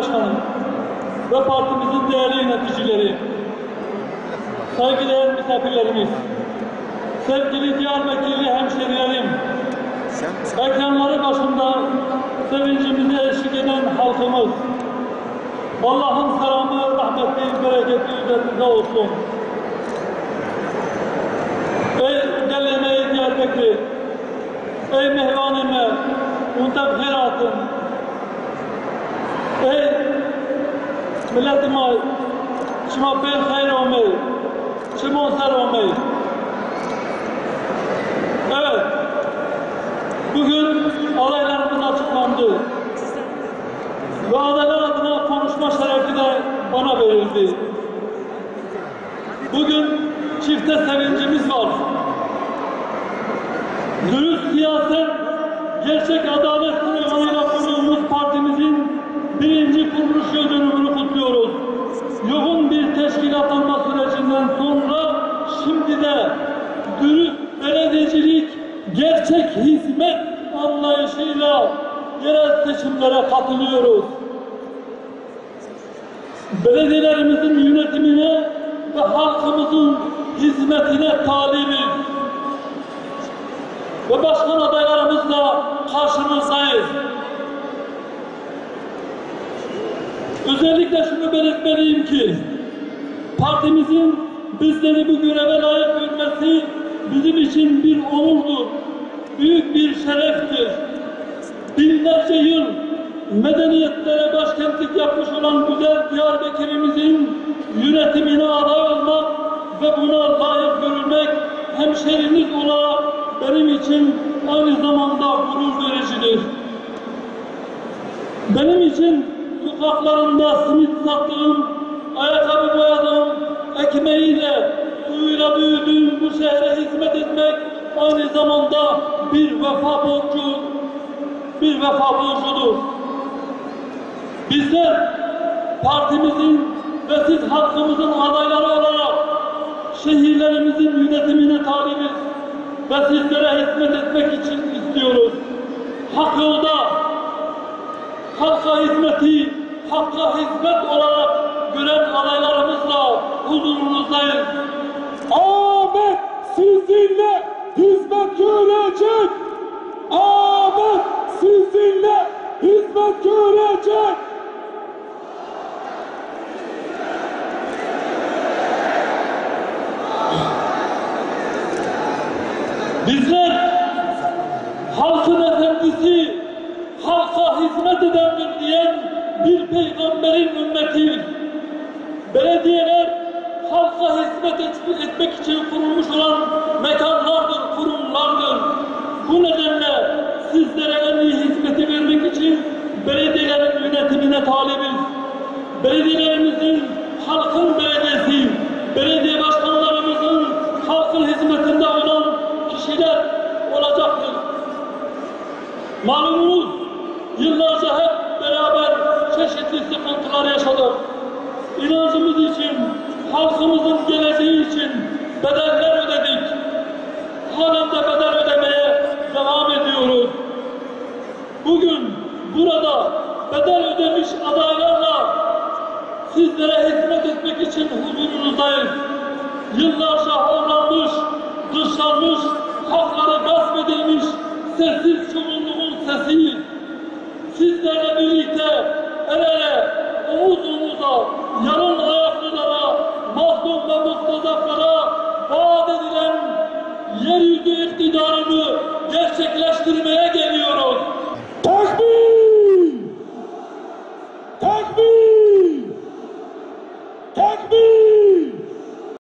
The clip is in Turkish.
Başkanı ve partimizin değerli yöneticileri, saygıdeğer misafirlerimiz, sevgili Diyarbakırlı hemşerilerim, ekranları başında sevincimize eşlik eden halkımız, Allah'ın selamı, rahmeti, bereketi üzerinize olsun. Ey gelene Diyarbakır, ey mehvanime, muntebheratım, ey milletime, şima bel hayr olmayı, şima ser olmayı. Evet, bugün adaylarımız açıklandı ve adaylar adına konuşma şerefi de bana verildi. Bugün çifte sevincimiz var. Dürüst siyaset, gerçek adalet sloganıyla kurduğumuz partimizin 1. kuruluş yıl dönümünü kutluyoruz. Yoğun bir teşkilatlanma sürecinden sonra şimdi de dürüst belediyecilik, gerçek hizmet anlayışıyla yerel seçimlere katılıyoruz. Belediyelerimizin yönetimine ve halkımızın hizmetine talibiz. Ve başkan adaylarımızla karşınızdayız. Özellikle şunu belirtmeliyim ki, partimizin bizleri bu göreve layık görmesi bizim için bir onurdur, büyük bir şereftir. Binlerce yıl medeniyetlere başkentlik yapmış olan güzel Diyarbakır'ımızın yönetimine aday olmak ve buna layık görülmek hemşeriniz olarak benim için aynı zamanda gurur vericidir. Benim için sokaklarında simit sattığım, ayakkabı boyadığım, ekmeğiyle, suyuyla büyüdüğüm bu şehre hizmet etmek aynı zamanda bir vefa borcudur. Bizler partimizin ve siz halkımızın adayları olarak şehirlerimizin yönetimine talibiz ve sizlere hizmet etmek için istiyoruz. Hak yolda, halka hizmeti, hakka hizmet olarak gören adaylarımızla huzurunuzdayız. Ahmet sizinle hizmet görecek. Ahmet sizinle hizmet görecek. Bizler halkın efendisi, halka hizmet edendir diyen bir peygamberin ümmetiyiz. Belediyeler halka hizmet etmek için kurulmuş olan mekanlardır, kurumlardır. Bu nedenle sizlere en iyi hizmeti vermek için belediyelerin yönetimine talibiz. Belediyelerimizin halkın belediyesi, belediye başkanlarımızın halkın hizmetinde olan kişiler olacaktır. Malumunuz yıllarca hep beraber çeşitli sıkıntılar yaşadık. İnancımız için, halkımızın geleceği için bedeller ödedik. Halen de bedel ödemeye devam ediyoruz. Bugün burada bedel ödemiş adaylarla sizlere hizmet etmek için huzurunuzdayız. Yıllarca horlanmış, dışlanmış, hakları gasp edilmiş sessiz çoğunluğun sesiyiz. Sizlerle birlikte el ele, omuz omuza, yarın ayaklılara, mazlum ve mustazaflara vaat edilen yeryüzü iktidarını gerçekleştirmeye geliyoruz. Takbir!